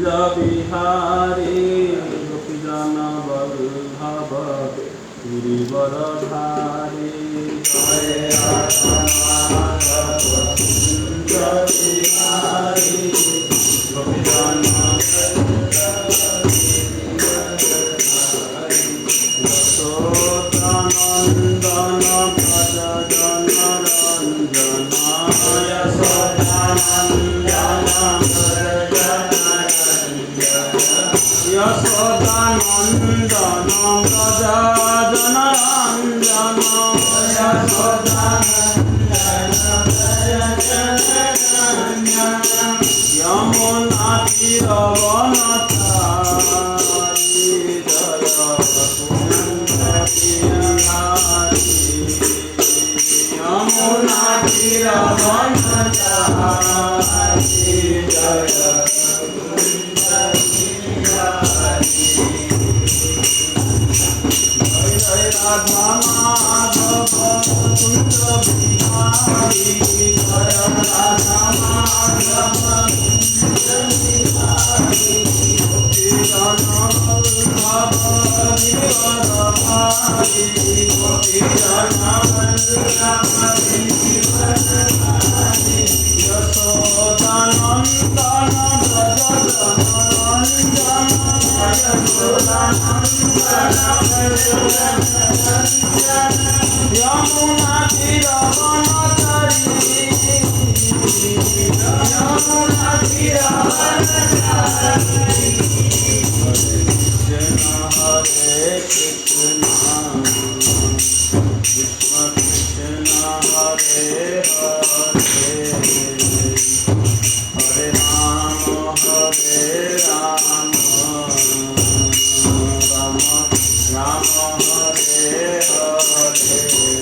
बिहारी गोपीजन वल्लभ गिरिवरधारी जय राधा माधव कुंज बिहारी गोपीजन यशोदानंदन भज जन रंजन यशोदानंदन भज जन रंजन यमुना तीरवनचारी जय यमुना तीरवनचारी जय जय राधा माधव कुंज बिहारी जय राधा माधव कुंज बिहारी गोपीजन वल्लभ गिरिवरधारी गोपीजन वल्लभ गिरिवरधारी यशोदानंदन भज जन रंजन यमुना तीरवनचारी यमुना तीरवनचारी हरे कृष्ण कृष्ण कृष्ण हरे हरे हरे राम राम राम हरे हरे हरे कृष्ण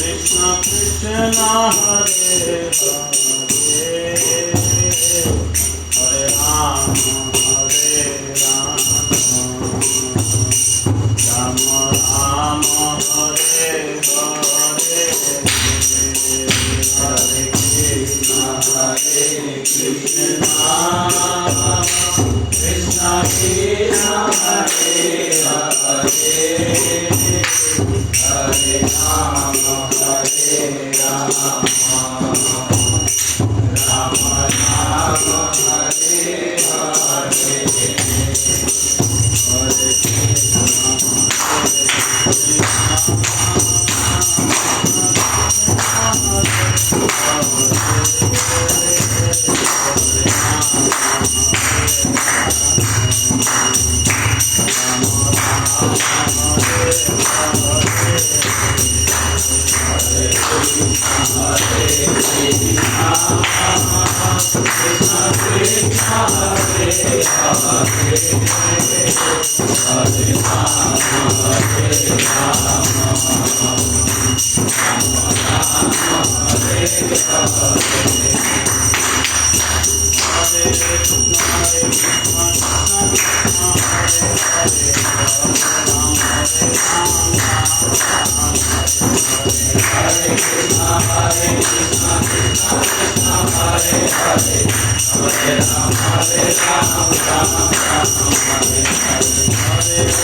कृष्ण कृष्ण हरे हरे हरे राम राम राम हरे हरे हरे कृष्ण कृष्ण कृष्ण हरे हरे हरे राम राम राम हरे हरे हरे कृष्ण कृष्ण कृष्ण हरे हरे हरे राम राम राम हरे हरे हरे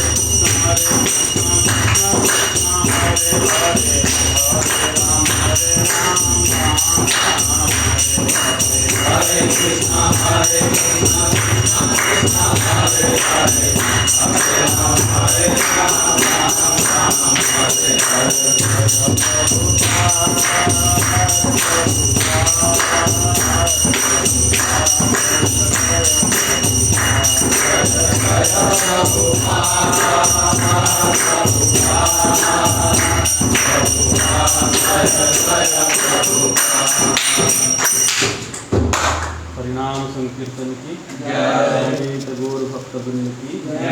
हरि हरिनाम संकीर्तन की जय, गौर भक्तवृंद की जय,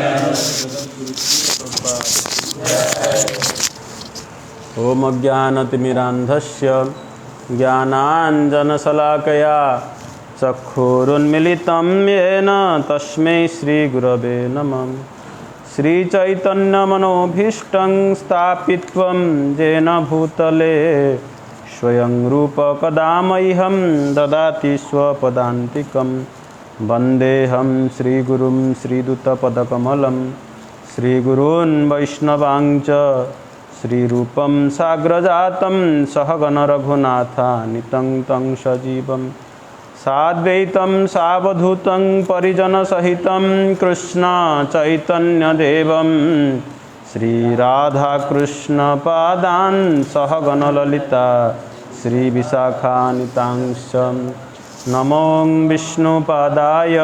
जगद्गुरु की कृपा। ओम अज्ञानतिमिरान्धस्य ज्ञानाञ्जनशलाकया चक्षुरुन्मिलितं येन तस्मै श्रीगुरवे नमः। श्रीचैतन्यमनोभीष्टं स्थापित्वं येन भूतले स्वयं रूप कदा मह्यं ददाति स्वपदान्तिकं। वन्देऽहं श्रीगुरुं श्रीदूतपदकमलं श्रीगुरून् वैष्णवांश्च श्रीरूपं साग्रजातं सहगण रघुनाथान्वितं तं सजीवं साद्वैतं सावधूतं परिजनसहितं कृष्ण चैतन्यदेवं श्रीराधाकृष्णपादान् सहगण ललिता श्रीविशाखान्वितांश्च। नमो विष्णुपादाय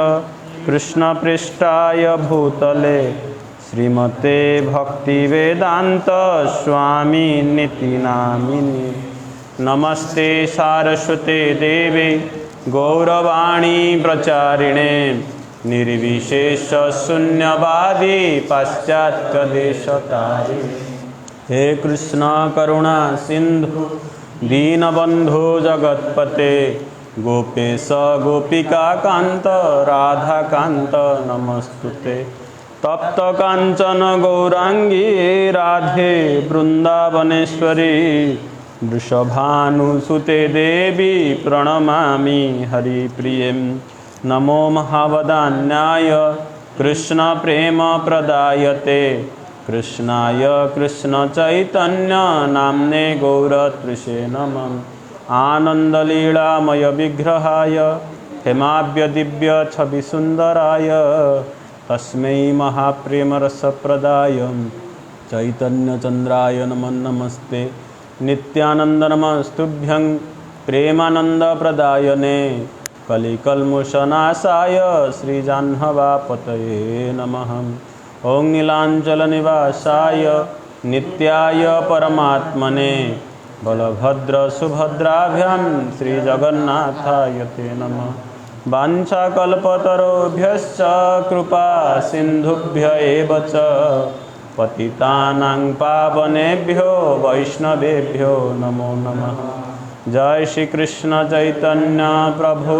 कृष्णपृष्ठाय भूतले श्रीमते भक्तिवेदांत स्वामिनिति नामिने। नमस्ते सारस्वते देवे गौरवाणी प्रचारिणे निर्विशेष शून्यवादी पाश्चात्यदेशतारिणे। हे कृष्ण करुणा सिंधु दीनबंधु जगत्पते गोपेश गोपिका कांत राधा कांत नमस्तुते। तप्त कांचन गौरांगी राधे वृंदावनेश्वरी वृषभानुसुते देवी प्रणमामि हरिप्रिये। नमो महावदान्याय कृष्ण प्रेम प्रदायते कृष्णाय कृष्ण चैतन्य नाम्ने गौरतृषे नमः। आनंदलीलामय विग्रहाय हेमाब्य दिव्य छवि सुंदराय तस्मै महाप्रेमरसप्रदाय चैतन्य चंद्राय नमः नमस्ते। नित्यानंद नमस्तुभ्यं प्रेमानंद प्रदायने कलिकल्मुषनाशाय श्रीजाह्नवापतये नमः। ओं नीलांचलनिवासाय नित्याय परमात्मने बलभद्र सुभद्राभ्यां श्रीजगन्नाथाय ते नमः। वाञ्छाकल्पतरुभ्यश्च कृपा सिन्धुभ्य एव च पतितानां पावनेभ्यो वैष्णवेभ्यो नमो नमः। जय श्री कृष्ण चैतन्य प्रभु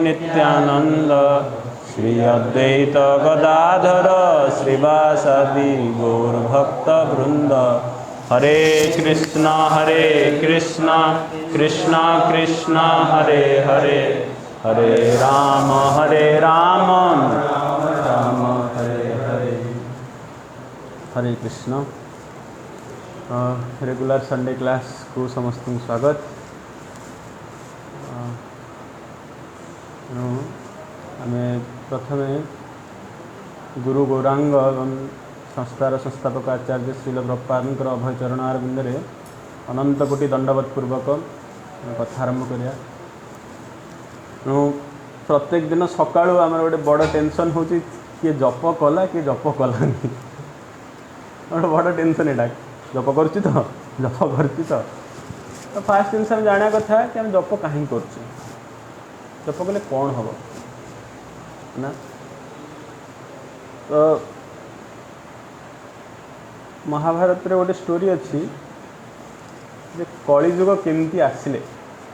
नित्यानंद श्री अद्वैत गदाधर श्रीवासादि गौरभक्तवृंद। हरे कृष्ण कृष्ण कृष्ण हरे हरे हरे राम राम हरे हरे। हरे कृष्ण। रेगुलर संडे क्लास को समस्त स्वागत। आम प्रथम गुरु गौरांग एवं संस्थार संस्थापक आचार्य श्रील प्रभुपादर अभय चरणारविंदे अनंत कोटि दंडवतपूर्वक कथा आरंभ करिया। प्रत्येक दिन सकाळु आमर गोटे बड़ टेंशन हो किए जप कला कि जप कलानी गोटे बड़ टेंशन एटा जप करुच्ची तो जप करुच्ची तो फास्ट जिन जाना कथा कि आम जप कहीं कर जप कले कौन हम ना। तो महाभारत रे गोटे स्टोरी अच्छी जे कलिजुग केमती आसिले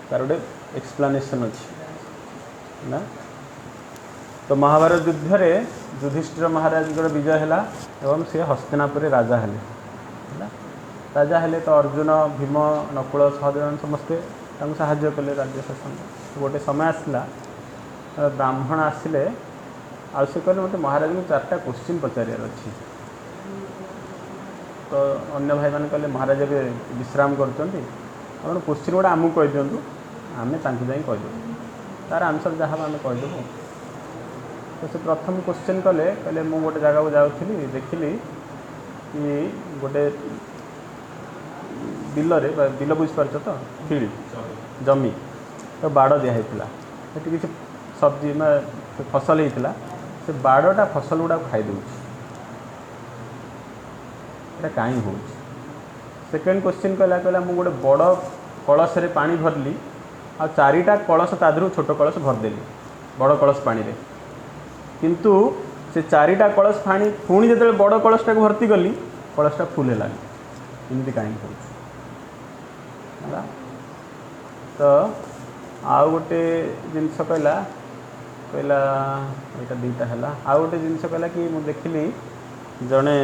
तार गोटे एक्सप्लानेशन अच्छी ना। तो महाभारत युद्ध रे युधिष्ठिर महाराज विजय है एवं सी हस्तिनापुर राजा हेले राजा हेले। तो अर्जुन भीम नकुल सहदेव समस्ते साहाय्य कले राज्य शासन। गोटे समय आसला ब्राह्मण आसिले आ से कहले मत महाराज को 4टा क्वेश्चन पचारियार अच्छी। तो अन्य भाई मैंने कहले महाराज भी विश्राम करछंती आप क्वेश्चन गुड़ा आमको कह दिंतु आम जाई कहदेव तार आंसर जहाँ आम कहदेव। तो से प्रथम क्वेश्चन कले कहले मु गोटे जगह को जाऊँगी देखिली कि गोटे बिलरे बिल बुझीपार तो फील्ड जमी तो बाड़ दिखाई से किसी सब्जी में फसल होता से बाड़टा फसल गुड़ा खाई दूसरा कहीं हो। सेकेंड क्वेश्चन कहला मुझे गोटे बड़ कलश रे पानी भरली आ 4टा कलश तादू छोट कलश भरदेली बड़ कलश पानी रे किंतु से चारिटा कलश पानी पुणी जो बड़ कलशटा को भर्ती कली कलशटा फुल है एमती कहीं है तो आउ गोटे जिनस कहला कहला यहाँ दुईटा है आउ गोटे जिनस कहला कि मुझे देखिली जड़े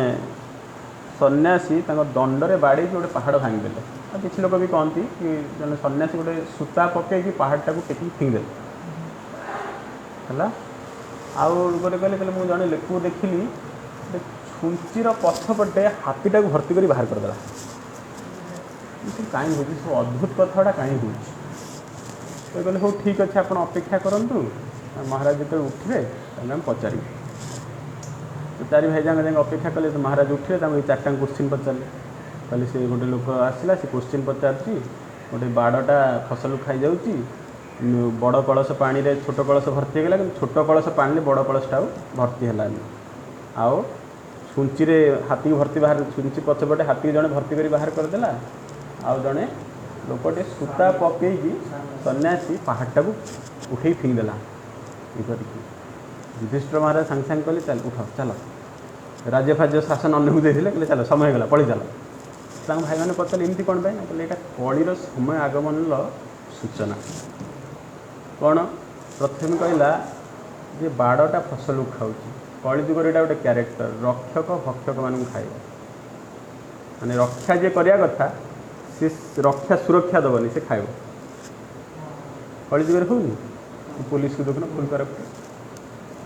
सन्यासी दंडरे बाड़ी गोटे पहाड़ भांगीदे और किसी लोग भी कहती कि जड़े सन्यासी गोटे सूता पकईकि पहाड़टा को टेक फिंगदे है आउ गोटे कहले मुझे जड़े लोक देखिली छुंचीर पछपटे हाथीटा को भर्ती कर बाहर करदेला कहीं हो सब अद्भुत कथाटा कहीं हो कहले हो ठीक अच्छे आप अपेक्षा करूँ महाराज जो उठे आम पचार तो चारि भाई जाक अपेक्षा कले तो महाराज उठे चार्टा क्वेश्चन पचारे कहले से गोटे लोक आसला से क्वेश्चन पचार गोटे बाड़टा फसल खाई जाऊँगी बड़ कलश पानी रे छोट कलश भर्ती होगा कि छोट कलश पानी बड़ कलशटा भर्ती है आओ छुंची रे हाथी को भर्ती बाहर छुंची पछपटे हाथी जड़े भर्ती कर बाहर करदेला आउ जड़े लोकटे सूता पकईकि सन्यासी पहाड़टा को उठे फिंगदेला ये करके युधिष्ठिर महाराज सांगे सांगे कहले चल उठ चल राज्य फाज्य शासन अन्य देते कहले चल समय गला पड़ी चल भाई मैंने पचारे एमती कौन पाई कहले यहाँ कलिर समय आगमन सूचना कौन प्रथम कहला जे बाड़टा फसल खाऊँ कलिजुगर यहाँ गोटे क्यारेक्टर रक्षक भक्षक मान खाइब माने रक्षा जे करिया कथा सी रक्षा सुरक्षा दबनी से खाइब कलिजुगर होनी पुलिस को देखना फुल कर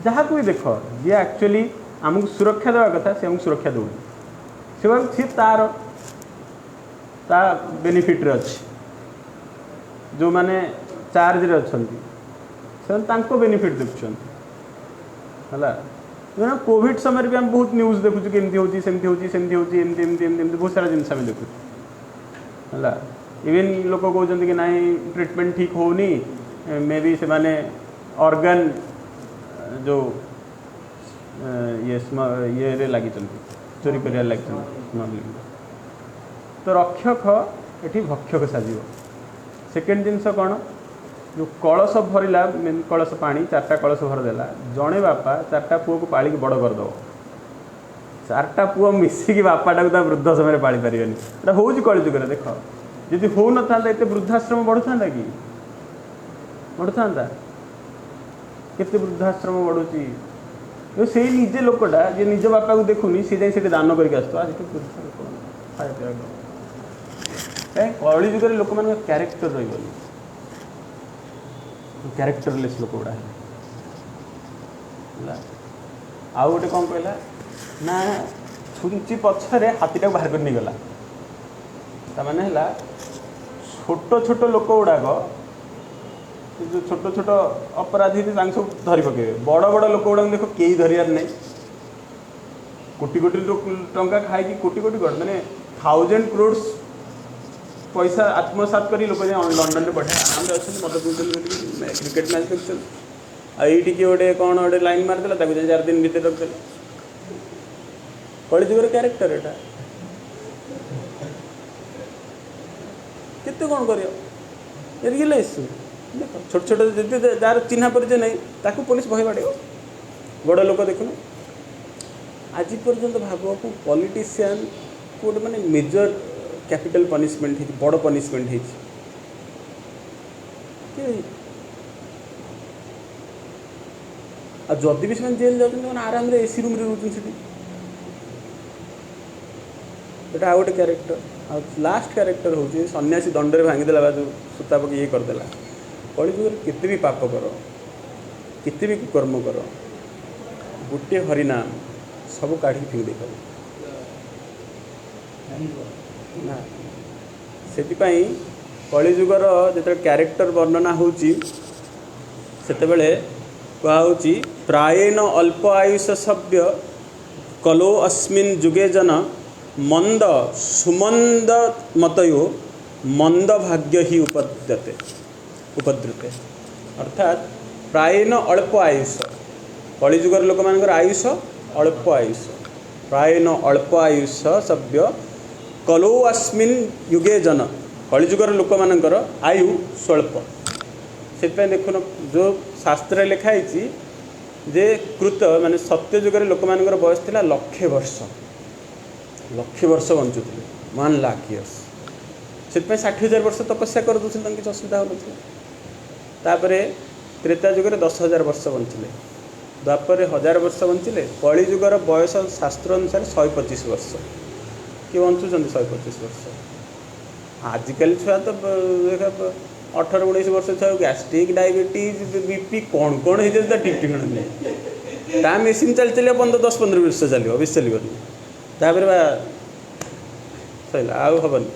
जहाँ को भी देख जी एक्चुअली आमको सुरक्षा देवा कथा से आमको सुरक्षा दौनी सी तार ता बेनिफिट रे अच्छी जो माने चार्ज रे अच्छंती से बेनिफिट देखुं है कोविड समय भी हम बहुत न्यूज़ देखुँ केमती होती सेमती होती सेमती होती एमती एमती एमती बहुत सारा जिनस आम देखु है इवन लोक कहते कि नाई ट्रीटमेंट ठीक होनी मे बी से माने ऑर्गन जो ये लगी चोरी कर लगी स्मगलिंग तो रक्षक ये भक्षक साजिब सेकेंड जिनस कौन जो कलश भरला कलश पानी चार्टा कलश भरदेला जड़े बापा चार्टा पुओ को पाली बड़ करद चार्टा पुओ मिसिकी बापाटा को वृद्ध समय पाली पारे हूँ कलिजुगर देख जी हो न था ये वृद्धाश्रम बढ़ु था कि बढ़ु था केते वृद्धाश्रम बढ़ुची से निजे लोकटा जे निज बापा को देखुनी सी जाए दान करके कलिजुगर लोक मान क्यारेक्टर रही क्यारेक्टरलेस लोक गुड़ा आउ गोटे कौन कहला ना छुंची पछरे हाथीटा बाहर कर नहीं गला ताने है छोट छोट लोक गुड़ाक जो छोट छोट अपराधी सब धरी पकेबे बड़ बड़ लोक गुड़ा देख कई धरियार नहीं कोटी कोटी टंका खाई कोटी कोटी मैंने 1000 करोड़ पैसा आत्मसात कर लोक लंडन में बढ़िया आराम अच्छे मत पीते क्रिकेट मैच देखते आई गोटे कौन गोटे लाइन मारदेला 4 दिन भर रखदेला कलिजुगर क्यारेक्टर एटा केते कौन कर रियलाइज देख छोट छोट जी जार चिन्हा परिचय नहीं ताकू पुलिस भय बाड़े बड़ लोक देखुन आज पर्यंत भाव को पॉलिटिशियन को गोटे माने मेजर कैपिटल पनिशमेंट है बड़ पनिशमेंट है जदि भी से जेल जाते आराम रे एसी रूम रे रोचन आ गोटे क्यारेक्टर आ लास्ट क्यारेक्टर हूँ सन्यासी दंडरे भांगीदेला बा जो सूता पक ये करदेला कलिजुगर केते भी पाप कर केते भी कुकर्म कर गोटे हरिनाम सब काढ़ी फिंग दे ना से कलिजुगर जो क्यारेक्टर वर्णना होची कहुची प्रायेण अल्प आयुष सभ्य कलो अस्मिन् जुगे जन मंद सुमंद मतयो मंद भाग्य ही उपद्रते अर्थात प्रायेण अल्प आयुष कलिजुगर लोक मानकर आयुष अल्प आयुष प्रायेण अल्प आयुष सभ्य कलो अस्मिन् युगे जन कलिजुगर लोक मानकर आयु स्वल्प से देखुन जो शास्त्र लिखाई जे कृत माने सत्य जुगर लोक मानकर बयस थिला लक्षे वर्ष बंचुले 1 लाख इयर्स से 60,000 वर्ष तपस्या कर दूसरे किसी असुविधा होता त्रेता जुगर 10,000 वर्ष बंचले द्वापर 1000 वर्ष बंचले कली जुगर बयस शास्त्र अनुसार 125 वर्ष किए बंचुं 125 वर्ष आजिकल छुआ तो 18-19 वर्ष छुआ गैस्ट्रिक डायबिटीज बीपी कौन कौन हो ठीक ठीक नहीं मेसीन चली 10-15 वर्ष चलो बेस चलनी तापर सैला आउ हेनी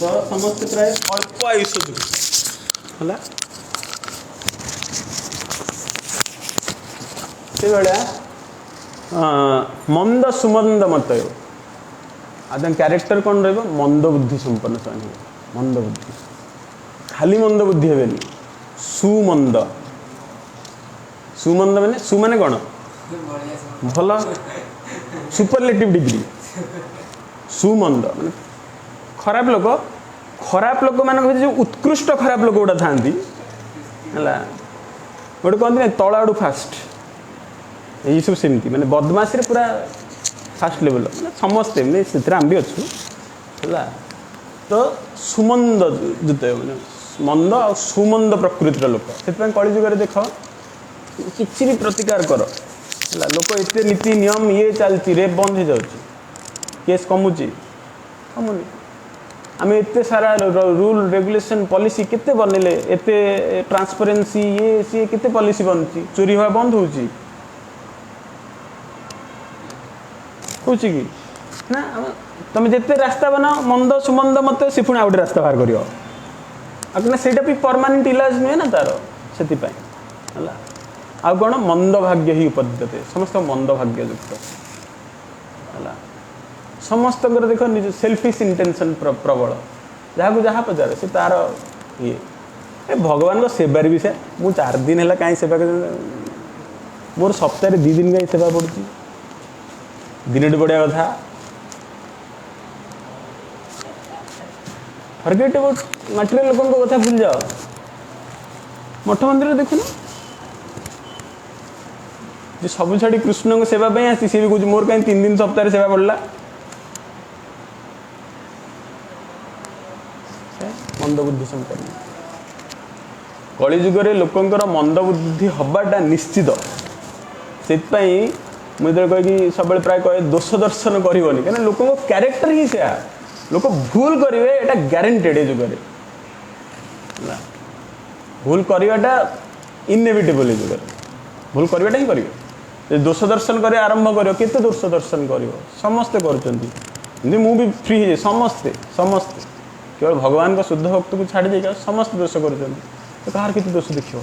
तो समस्त प्राय अल्प आयुष जुग है से मंद सुमंद मत आदम क्यारेक्टर कौन रही मंद बुद्धि संपन्न से मंद बुद्धि खाली मंद बुद्धि हे सुमंद सुमंद माने सु माने कौन भल सुपरलेटिव डिग्री सुमंद माने खराब लोक मान जो उत्कृष्ट खराब लोक गुड़ा था गोटे कहते तल आड़ू फास्ट यही सब सेमती माने बदमाशी पूरा फास्ट लेवल मैंने समस्ते मैंने आम भी अच्छु है तो सुमंद जिते मैंने मंद आ सुमंद प्रकृतिर लोक से कलिजुग देख किसी भी प्रतिकार कर लोक एत नीति नियम ये चलती रेप बंद हो जाऊँ केस कमुची कमुनी आम एत सारा रूल रेगुलेशन पॉलिसी केते बनले एत ट्रांसपेरेंसी ये सी केते पॉलिसी बनती चोरी हुआ बंद होची कि ना तुम जिते रास्ता बनाओ मंद सुमंद मत सी पुणी आउटे रास्ता बाहर कर सेटा भी परमानेंट इलाज नुहे ना तार से आ कौन मंद भाग्य ही उपद्यते समस्त मंद भाग्य युक्त है समस्त देख निज सेल्फिश इंटेंशन प्रबल जहाँ जहाँ पचारे से तार ये भगवान को सेवार भी से मुझे 4 दिन है कहीं सेवा कर मोर सप्ताह 2 दिन कहीं सेवा पड़ी दिन बढ़िया कथा फॉरगेट अबाउट मटेरियल लोगों को कथा भूल जाओ मठ मंदिर देखुन जो सब छाड़ी कृष्ण को सेवा आसी सी भी कह मोर कहीं 3 दिन सप्ताह सेवा पड़ा मंद बुद्धि संपन्न कलिजुगे लोकंर मंद बुद्धि हवाटा निश्चित से मुझे कह सब प्राय कहे दोष दर्शन करनी क्या लोक क्यारेक्टर ही से लोक भूल करेंगे एटा ग्यारंटेड जुगे भूल करवाटा इनएविटेबल जुगे भूल करवाटा ही करेंगे दोष दर्शन कर आरंभ कर केते दोष दर्शन कर समस्ते कर भी फ्री है समस्ते समस्ते केवल भगवान का शुद्ध भक्त को छाड़ देगा समस्त दोष कर कहार कितने दोष देखिए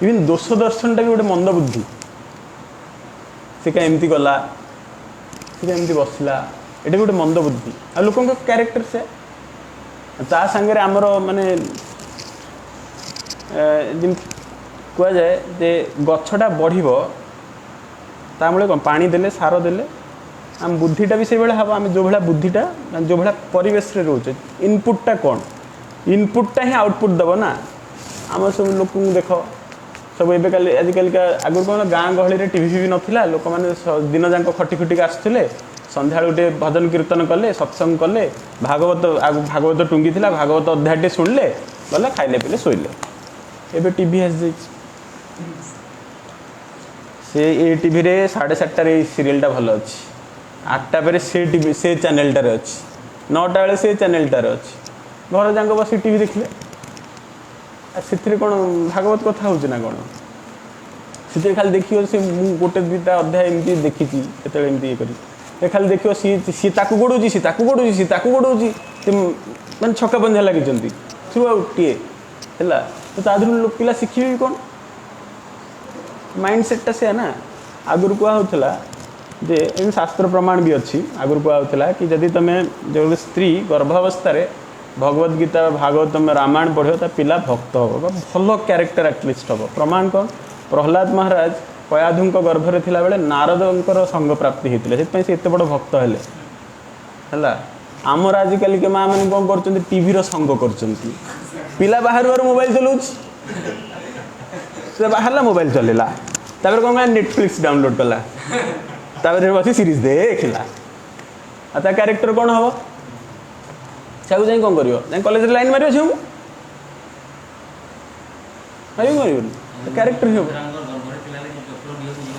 इवन दोष दर्शन टा भी गोटे मंद बुद्धि से क्या एमती गला से क्या एमती बसला ये गोटे मंद बुद्धि आ लोक क्यारेक्टर से ता सांगे आमर माने कह जाए जे गछटा बढ़िबो ता मूले कौन पानी देले सार देले आम बुद्धिटा भी से भाया हम आम जो भाया बुद्धिटा जो भाया परिवेश रे रोचे इनपुटा कौन इनपुटा ही आउटपुट दब ना आम सब लोक देख सब ए आजिकल आगुरी कौन गाँ गहली टीवी फीवी नाला लोक मैंने दिन जाक खटी खटिक आसुले संध्या गोटे भजन कीर्तन कले सत्संग कले भागवत टुंगी थिला भागवत अध्यायटे शुणिले गले खाइले पिले शोले एबे टीवी से ए टीवी रे 7:30 सीरियलटा भल अच्छी 8टा पर से टीवी से चैनलटार अच्छी 9टा बेले से चैनलटार अच्छी घर जाक बस टीवी देखले से कौन भागवत कथा हो कौन से खाली देखिए से गोटे 2टा अध्याय एमती देखी केतले ये कर खाली देखिए सी ताकू गोड़ौची सी ताकू गोड़ौची सी ताकू गोड़ौची मैंने छक्का पंजा लगी थ्रू आउट टीए है तो तादर लोक पिला शिखिबे कौन माइंडसेटा से ना आगुरी कहला जे शास्त्र प्रमाण भी अच्छी आगुरी कहला कि जदि तुम जो स्त्री गर्भावस्था भगवद गीता भागवतम रामायण पढ़ो तो पिला भक्त हम भल क्यारेक्टर एटलिस्ट हम प्रमाण कौन प्रहलाद महाराज कयाधु गर्भरे थिला बेले नारदंकर संग प्राप्ति होते से एत बड़ भक्त है आमर आजिकल के माँ मैंने कौन कर टीवी संग कर पिला बाहर बाहर मोबाइल चलाऊ से बाहर मोबाइल चलेला तापर कौन क्या नेटफ्लिक्स डाउनलोड कला तापर बस सीरीज देखला आ क्यारेक्टर कौन हम सियाको जाए कौन कर कॉलेज लाइन मार झील मार क्यारेक्टर ही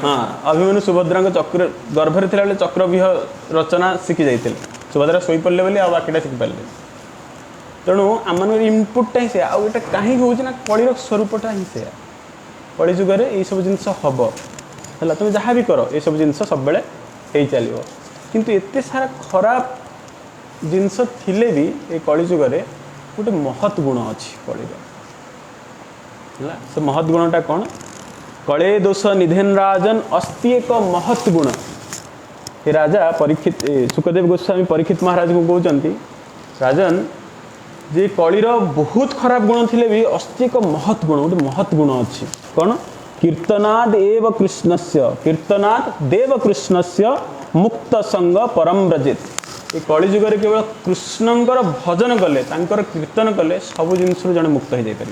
हाँ अभिमन्यु सुभद्रा चक्र गर्भरे थिला बेले चक्रव्यूह रचना शिखी जाते सुभद्रा शोई पड़े बोली आ बाकीटा शिखि पारे तेणु आम इनपुटा ही से आउटा कहीं हूँ ना कलिर स्वरूपटा ही से कलि जुगे ये सब जिन हम है तुम जहाँ भी कर ये सब जिन सब हो चलो किंतु एते सारा खराब जिनस थिले भी ये कलि जुगे गोटे महत् गुण अच्छी कलिर है से महत् गुणटा कौन कले दोष निधेन राजन अस्ति एक महत् गुण ये राजा परीक्षित सुखदेव गोस्वामी परीक्षित महाराज को कहते राजन जे कलिर बहुत खराब गुण थिले भी अस्ति एक महत् गुण गोटे महत् गुण अच्छी कौन कीर्तनाद एव कृष्णस्य कीर्तनाद देव कृष्णस्य मुक्त संग परम व्रजेत ये कलि जुगे केवल कृष्णंकर भजन कले तांकर कीर्तन कले सब जिनस जड़े मुक्त हो जाए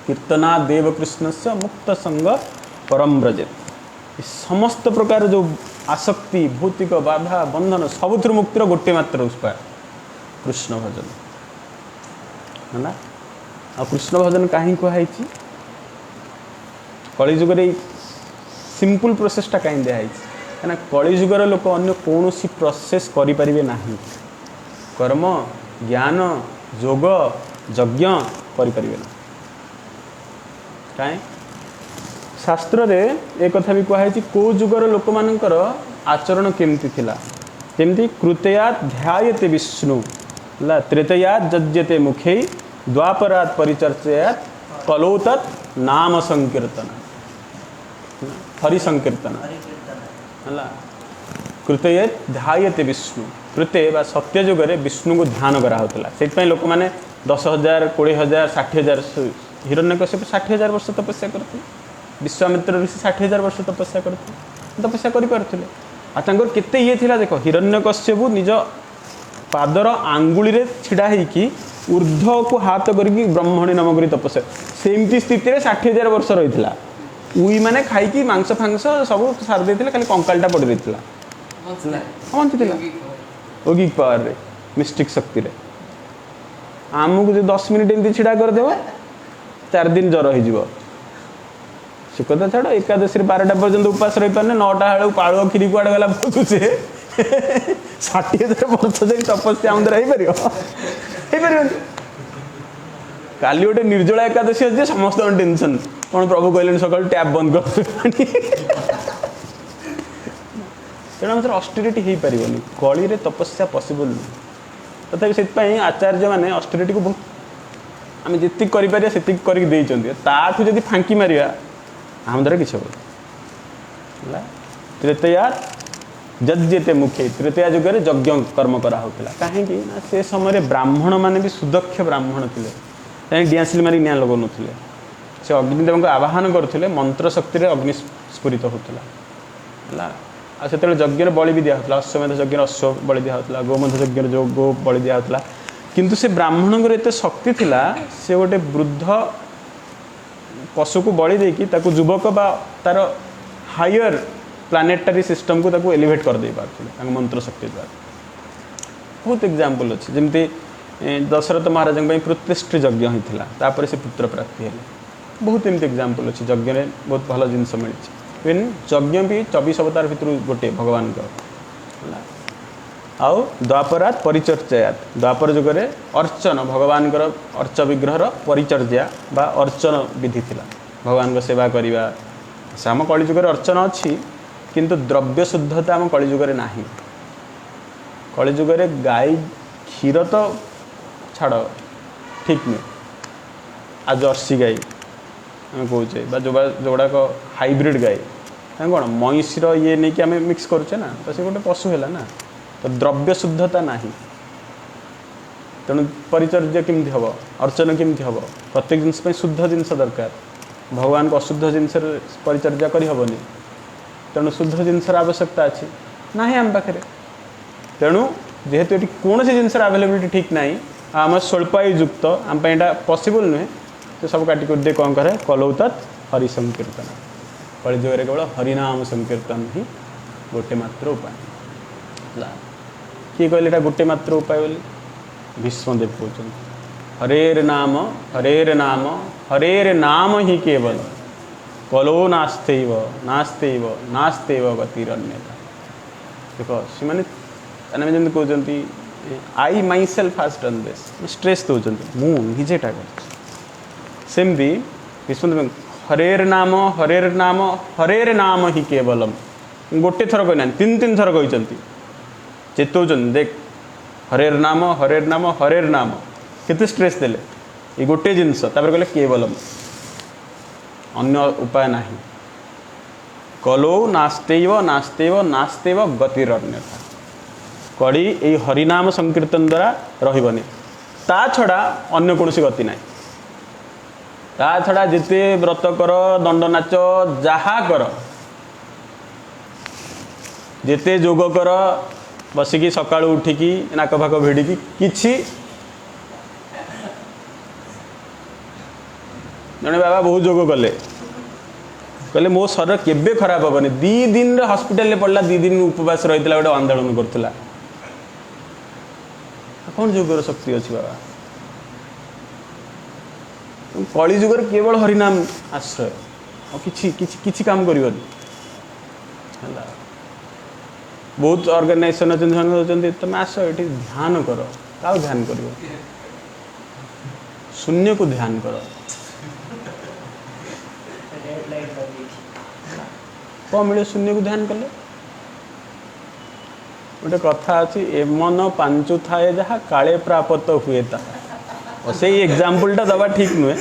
कीर्तना देव कृष्ण से मुक्त संग परम व्रजेत समस्त प्रकार जो आसक्ति भौतिक बाधा बंधन सबुथ मुक्तिर गोटे मात्र उपाय कृष्ण भजन है ना आ कृष्ण भजन कहीं कहुई कलि जुगे सिंपल प्रोसेसटा कहीं दिखाई कहीं कलि जुगर लोक अन्य कौन प्रोसेस करें ना कर्म ज्ञान योग यज्ञ करें ना कहीं शास्त्र रे एक कथा भी कहुई कौ जुगर लोक मानकर आचरण केमती थिला केमती कृतयात ध्यायते विष्णु ला त्रेतयात जज्यते मुखे द्वापरात परिचर्चयात कलोतत नाम संकीर्तन हरि संकीर्तन है कृतयेत ध्यायते विष्णु कृते बा सत्य जुगे विष्णु को ध्यान कराला से लोक मैंने 10,000 20,000 60,000 हिरण्यकश्यप 60,000 वर्ष तपस्या करते विश्वामित्र ऋषि 60,000 वर्ष तपस्या करते तपस्या कर केते ये थिला देख हिरण्यकश्यप निज पादर आंगुली छिड़ा होगी ऊर्ध्व को हाथ करके ब्रह्मणी नाम कर तपस्या सेमती स्थित 60,000 वर्ष रही उई मैंने खाई मांस फांस सब सारी देते खाली कंकालटा पड़ रही बंची योगिक पावर रे मिस्टिक शक्ति रे आमको जो 10 मिनिट एमती छिड़ा करदेव 4 दिन जर हो से कथा छाड़ एकादशी 12टा पर्यंत उपास रही पारे 9टा बेलू पालुआ खीरी कुआड़े गला बुझुचे 60,000 वर्ष जाए तपस्या आमदर हो काली गोटे निर्जला एकादशी अच्छे समस्त टेंशन कौन प्रभु कहले सका टैप बंद कर तेनाली ऑस्टेरिटी हो पारनि कली रे तपस्या पॉसिबल नहीं तथा से आचार्य मैंने ऑस्टेरिटी को बहुत आम जी करें से करके फांकी मारिया आम द्वारा किसी हम तृतीया जज्जेते मुखे तृतीया जुगे यज्ञ कर्म कराला कहीं से समय ब्राह्मण मैंने भी सुदक्ष ब्राह्मण थे डिआसिल मारिक निआं लगौ नथिले से अग्निदेव को आवाहन करते मंत्र शक्ति अग्नि स्फुरित होता आ से यज्ञ बलि भी दिया अश्वमेध यज्ञ अश्व बलि दिया गोमध यज्ञ जो गो बलि दिया किंतु से ब्राह्मण एत शक्ति थिला से गोटे वृद्ध पशु को बलि देकी ताकू युवक बा तार हायर प्लानेटरी सिस्टम को ताकू एलिवेट कर दे पार्थिले मंत्र शक्ति द्वारा बहुत एग्जाम्पल अच्छे जमती दशरथ महाराज प्रतिष्ठि यज्ञ होता से पुत्र प्राप्ति है बहुत एमती एग्जाम्पल अच्छे यज्ञ में बहुत भल जिनस मिली इवन यज्ञ भी 24 अवतार भितर गोटे भगवान का आउ द्वापरात परिचर्चयात द्वापर जुगे अर्चन भगवान अर्च विग्रहर परिचर्या बा अर्चन विधि थिला भगवान को सेवा करवा से आम कलि जुगे अर्चन अच्छी किंतु द्रव्य शुद्धता आम कलि जुगे ना कलि जुगे गाय क्षीर तो छाड़ ठीक नुहे आ जर्सी गाय आम कहे जोड़ाक हाइब्रिड गाय कौन महिषीर ये नहीं कि आम मिक्स करुचे ना तो से गोटे पशु है ना तो द्रव्य शुद्धता ना तेणु परिचर्या केमती हम अर्चन केमती हम प्रत्येक जिनस शुद्ध जिनस दरकार भगवान को अशुद्ध जिनस परिचर्या करहबनी तेणु शुद्ध जिनसर आवश्यकता अच्छी ना आम पाखे तेणु जेहेतु ये कौन जिनसर आवेलेबिलिटी ठीक ना आम स्वल्पायुक्त आम यहाँ पॉसिबल नुहे तो सब काटी कर दे कौन करे कलौ तत् हरि संकीर्तन कलिजुगे केवल हरिनाम संकीर्तन ही गोटे मात्र उपाय किए कहले गोटे मात्र उपाय बोली भीष्मदेव कहते हरेर नाम ही केवल कलो नास्तेव नास्तेव नास्तेव गतिरन्यथा देख से मैंने जमी कहते आई माई सेल्फ हाज डन दिस स्ट्रेस दौरान मुझेटा सेमती भीष्मदेव हरेर नाम ही केवलम गोटे थर कहना तीन तीन थर कहते चेतौन देख हरेर नाम केते स्ट्रेस देले ये गोटे जिनस कहले केवलम अन्य उपाय नहीं कलो नास्तेव नास्तेव नास्तेव गतिरन्यथा कड़ी ये हरिनाम संकीर्तन द्वारा रही ता छड़ा अन्य कौन गति ना ता छड़ा जिते व्रत कर दंड नाच जहा कर जिते जोग कर बसिकी सका उठिकी नाक फाक भिड़िकी किछि जड़े बाबा बहुत जोग कले कहले मो शरीर केबे खराब हेनी 2 दिन हॉस्पिटल पड़ला 2 दिन उपवास रही गोटे आंदोलन करता कौन जोगर शक्ति अच्छी बाबा कली जुगर केवल हरिनाम आश्रय किछि काम कर बहुत ऑर्गेनाइजेशन अच्छा तुम आस ये ध्यान कर क्या ध्यान कर शून्य को ध्यान कर कौन मिले शून्य को ध्यान कले गोटे कथा अच्छी एमन पांचु थाए जहाँ काले प्राप्त हुए और से एग्जाम्पलटा दबा ठीक नुहे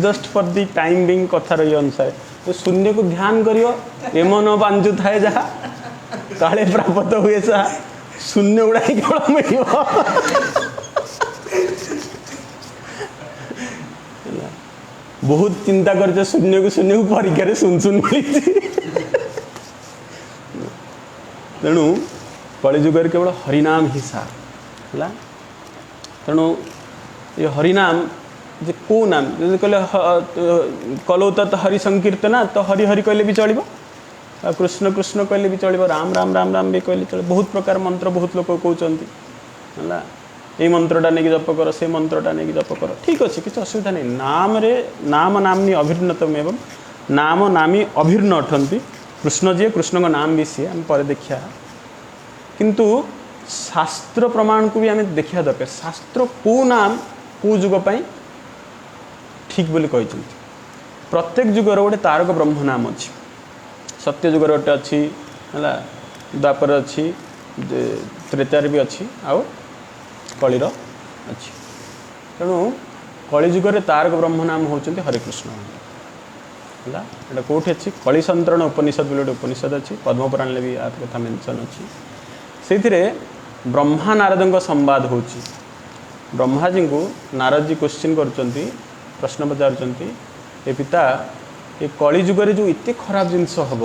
just for the time being कथा रही अनुसार तो शून्य को ध्यान करियो एमन पांचु थाए जहाँ काले प्राप्त हुए शून्य गुड़ा केवल मिल बहुत चिंता कर शून्य को परीक्षा सुन मिली तेणु कलिजुगर केवल हरिनाम ही सार तेणु ये हरिनाम जे को नाम जैसे कहले कलौ तत् हरि संकीर्तना तो हरि हरि कहले भी चलो कृष्ण कृष्ण कहले भी चलो राम राम राम राम भी कहले चलो बहुत प्रकार मंत्र बहुत लोग कहते है ये मंत्रटा नहीं जप कर से मंत्रटा नहीं जप कर ठीक अच्छे किसी असुविधा नहीं नाम रे नाम नामनी अभिन्नतम एवं नाम नामी अभिन्न अटंती कृष्ण जी कृष्ण का नाम भी सी आम पर देखा किंतु शास्त्र प्रमाण को भी आम देखा दरकार शास्त्र को नाम को जुग ठीक बोली कहते प्रत्येक जुगर गोटे तारक ब्रह्म नाम अच्छी सत्य जुगर गोटे अच्छी है द्वापर अच्छी त्रेतार भी अच्छी आउ कलिर अच्छी तेणु कलिजुगर तारक ब्रह्म नाम होचंती हरिकृष्ण है यहाँ कौटी अच्छी कलिसंतरण उपनिषद बोले गोटे उपनिषद अच्छी पद्मपुराण भी आ कथा मेंशन अच्छी से ब्रह्मा नारद संवाद हो ब्रह्मा जी को नारद जी क्वेश्चन करचंती प्रश्न पचारुचंती ए पिता ये कलिजुगर जो इतने खराब जिनस हम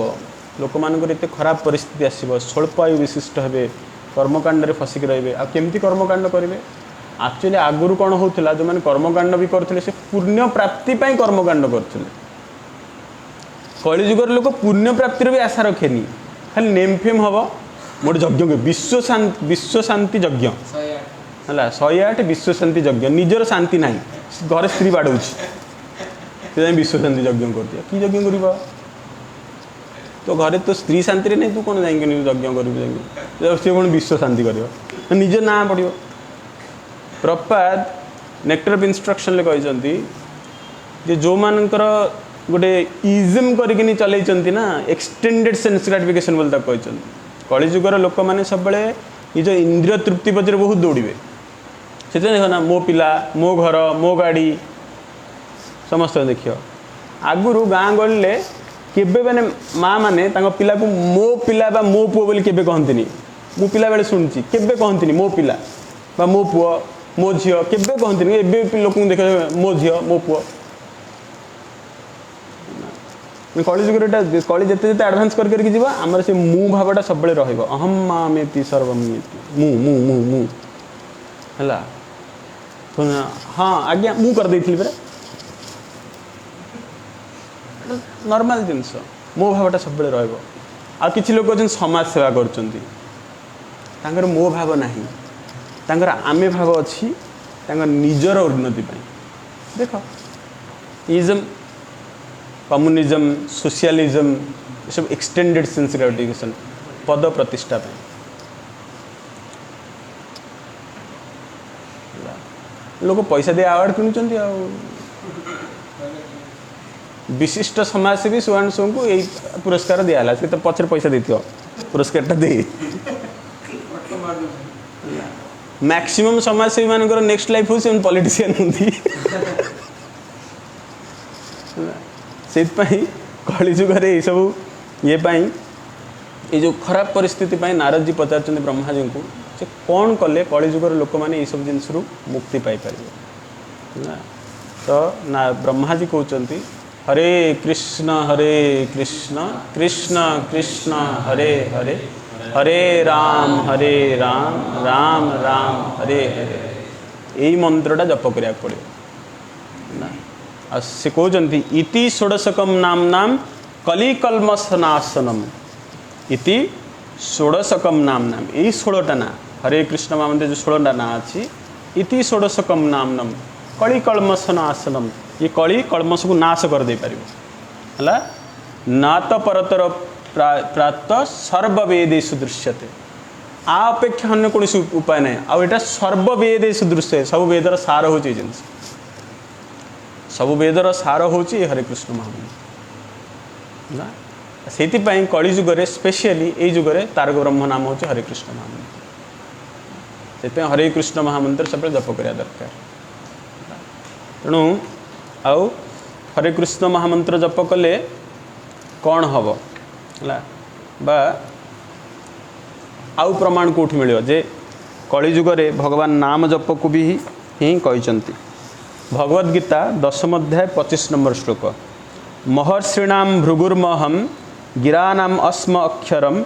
लोक मानकर इतने खराब परिस्थिति आसब स्वल्प आयु विशिष्ट हे कर्मकांड फसिक रे आमती कर्मकांड करेंगे एक्चुअली आगुरी कौन होता जो मैंने कर्मकांड भी करते से पुण्य प्राप्ति कर्मकांड करते कलिजुगर लोक पुण्य प्राप्तिर भी आशा रखेनी खाली नेम फेम हम मोटे यज्ञ विश्व शांति यज्ञ है 108 विश्व शांति यज्ञ निजर शांति ना घर स्त्री बाड़े से विश्व शांति यज्ञ कर दिया कि यज्ञ कर तो घरे तो स्त्री शांति नहीं तू कौन जाइए यज्ञ कर सी कौन विश्व शांति कर निजे ना पड़ो प्रपात नेक्टर ऑफ इंस्ट्रक्शन कहते जो मानकर गोटे इजम करके चलती ना एक्सटेंडेड सेंस ग्रेटिफिकेशन बोलता कहते कलिजुगर लोक मैंने सब निज इंद्रिय तृप्ति पचर बहुत दौड़े से देख ना मो पिला मो घर मो गाड़ी समस्त देख आगुरी गाँ गहली केबे मैंने माँ मैंने पिला को मो पिला बा मो पुओ बोली केबे कहती मु पिला बेले शुणी केबे कहती मो पिला बा मो पुओ मो झील केबे कहती लोक देख मो झील मो पुओ कलिजुगर कली जिते जिते आडभान्स करके जीव आमर से मु भावटा सब रहिबो अहम मामेति सर्वमेति मु मु मु मु हला हाँ आज्ञा मु कर देइथिली परा नॉर्मल जिनस मो भावटा सब रहिबो आ किछि लोक जन समाज सेवा करचंती तांकर मो भाव नाही तांकर आमे भाव अछि तांकर निजर उन्नति पई देखो इजम कम्युनिज्म सोशलिज्म ये सब एक्सटेंडेड सेंस ग्रेटिफिकेशन पद प्रतिष्ठा पे लोग पैसा दे अवार्ड किणुचंती आ विशिष्ट समाजसेवी सुवर्ण सिंह को यही पुरस्कार दिया कि तो पचर पैसा देती पुरस्कार दे मैक्सिमम समाजसेवी मानकर नेक्स्ट लाइफ हो पॉलिटिशियन होती से कलिजुगर ये सब ये ये जो खराब परिस्थिति पाई नारद जी पचार ब्रह्मा जी को से कौन कले कलिजुगर लोक मैंने ये सब जिनस मुक्ति पाई पारे तो ना ब्रह्मा जी कहते हरे कृष्ण कृष्ण कृष्ण हरे हरे हरे राम राम राम हरे हरे यही मंत्रटा जप करा पड़े ना से कहते इति षोडशकम नाम कलिकल्मषनाशनम इति षोडशकम नाम यही 16टा ना हरे कृष्ण महामंत्र जो 16टा ना अच्छी इति षोडशकम नाम कलिकल्मषनाशनम ये कली कल्मष को नाश कर दे पार है ना तो परतर प्राप्त सर्ववेदेषु दृश्यते आ अपेक्षा अन्य कौन उपाय ना आउ यहाँ सर्ववेदेषु दृश्य सब वेदर सार हो जिनस सब वेदर सार हूँ हरे कृष्ण महामंत्र ना से कलिजुगर स्पेशली यही जुगे तारक ब्रह्म नाम हूँ हरे कृष्ण महामंत्र से हरे कृष्ण महामंत्र सब जप करा दरकार तेणु आउ हरे कृष्ण महामंत्र जप कले कौन हम है बा आउ प्रमाण कौटी मिल जे कलिजुगे भगवान नाम जप को भी ही कहते भगवद गीता 10 अध्याय 25 नंबर श्लोक महर्षिणाम भृगुर्महम गिरानाम अस्म अक्षरम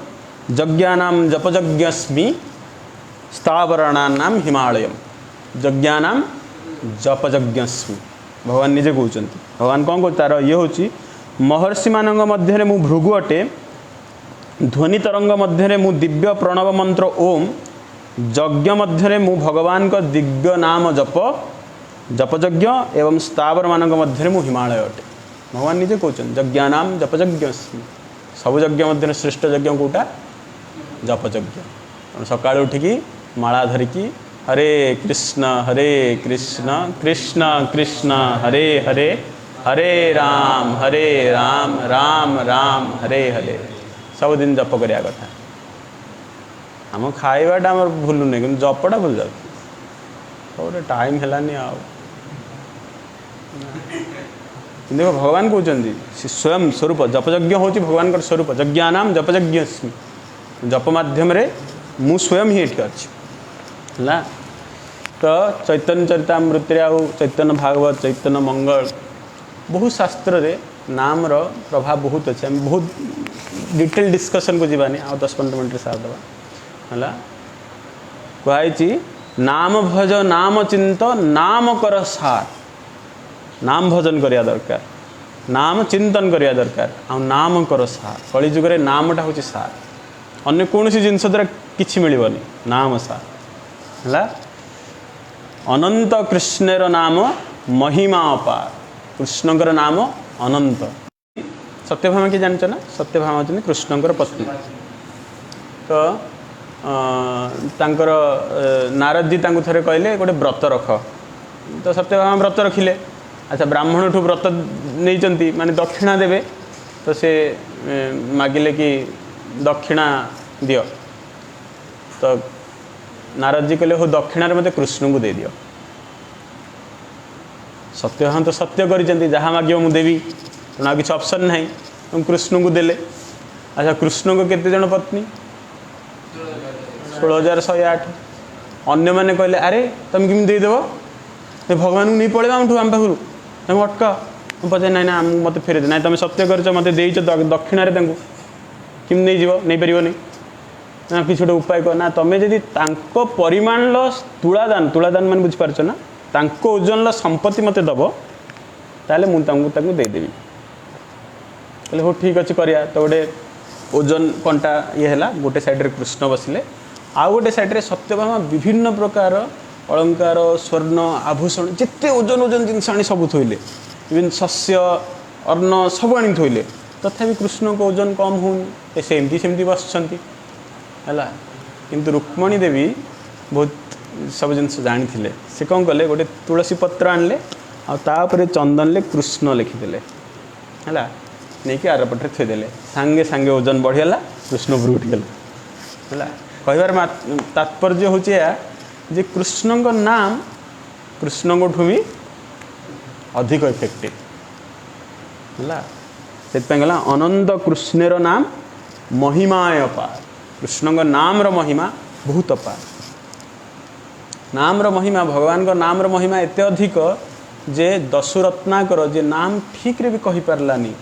यज्ञानाम जपयज्ञस्मि स्थावराणानाम हिमालयम यज्ञानाम जपयज्ञस्मि भगवान निजे कहते भगवान कौन कहते तार ये हूँ महर्षि मानक मध्य मु भृगु अटे ध्वनि तरंग मध्य मु दिव्य प्रणव मंत्र ओम यज्ञ मध्य मु भगवान का दिव्य नाम जप जपयज्ञ एवं स्थावर मानक मध्य मु हिमालय अटे भगवान निजे कहते यज्ञानाम जपयज्ञस्मि सब यज्ञ मध्य श्रेष्ठ यज्ञ कौटा जपयज्ञ सकाळ उठिकी माला धरिकी हरे कृष्ण कृष्ण कृष्ण हरे हरे हरे राम राम राम हरे हरे सब दिन जप करिया कथा आम खाइबाटा आम भूलुनि कि जपटा भूल जाऊँ टाइम है आ देखो भगवान कहते स्वयं स्वरूप जपयज्ञ हूँ भगवान स्वरूप यज्ञानाम जपयज्ञस्मि जप मध्यम मु स्वयं ही ये अच्छी है तो चैतन्य चरितामृत चैतन्य भागवत चैतन्य मंगल बहुत शास्त्र रे नाम रो प्रभाव बहुत अच्छे हम बहुत डिटेल डिस्कशन को जीवानी आ 10-15 मिनट सार दबा है कहुई नाम भज नाम चिंत नाम कर सार नाम भजन करिया दरकार नाम चिंतन करिया दरकार आ नाम कर सार कलिजुगे नामटा हूँ सार अन्य कौन सी जिनस द्वारा किसी मिलनी नाम सार है अनंत कृष्णर नाम महिमा अपार कृष्णकर नाम अनंत सत्यभामा कि जानच ना सत्यभामा होती कृष्णकर पत्नी तो तांकर नारद जी तांको थरे कहले गोटे व्रत रख तो सत्यभामा व्रत रखिले अच्छा ब्राह्मण ठू व्रत नहीं माने दक्षिणा देवे तो से मागिले कि दक्षिणा दियो तो नारद जी कहले हो दक्षिणार मते कृष्ण को दे दियो सत्यभामा तो सत्य कर जहाँ मागे मुझे देवी तेना किसी ऑप्शन ना तुम कृष्ण को देले अच्छा कृष्ण को केते जन पत्नी 16,108 अन्य मैंने कहले अरे तुम किमी देदेव भगवान को नहीं पड़े आम पाखु तुम अटक पचारे ना मत फेरे ना तुम सत्य कर मत देच दक्षिण कि नहीं पारनी ना कि गोटे उपाय कह ना तुम्हें जदि परिमाण तुलादान मैंने बुझीपार ना ओजन संपत्ति मत दब ताले मुझे देदेवी कहले हो ठीक अच्छे करिया तो गोटे ओजन कंटा ये है गोटे साइड रे कृष्ण बसिले आउ गोटे साइड रे सत्यभामा विभिन्न प्रकार अलंकार स्वर्ण आभूषण जिते ओजन ओजन जिन आनी सब थोइले इवन शस्य अन्न सब आनी थोइले तथापि कृष्ण को ओजन कम होनी सेमती सेमती बसछंती है किंतु रुक्मणी देवी बहुत सब जिन जानी थे से कौन कले गोटे तुलसी पत्र आणले आउे चंदन ले कृष्ण लिखिदेले है नहीं कि आर पटे थोदेले सांगे सांगे ओजन बढ़ीगला कृष्ण उपरू उठीगला है कहबार तात्पर्य हूँ जे कृष्ण नाम कृष्ण भी अधिक इफेक्टिव है से गला अनंत कृष्णर नाम महिमाय अपार कृष्ण नाम रो महिमा बहुत अपार नाम रो महिमा भगवान को नाम रो महिमा एते अधिक जे दशु रत्नाकर जे नाम ठीक रे भी कहि पारलानी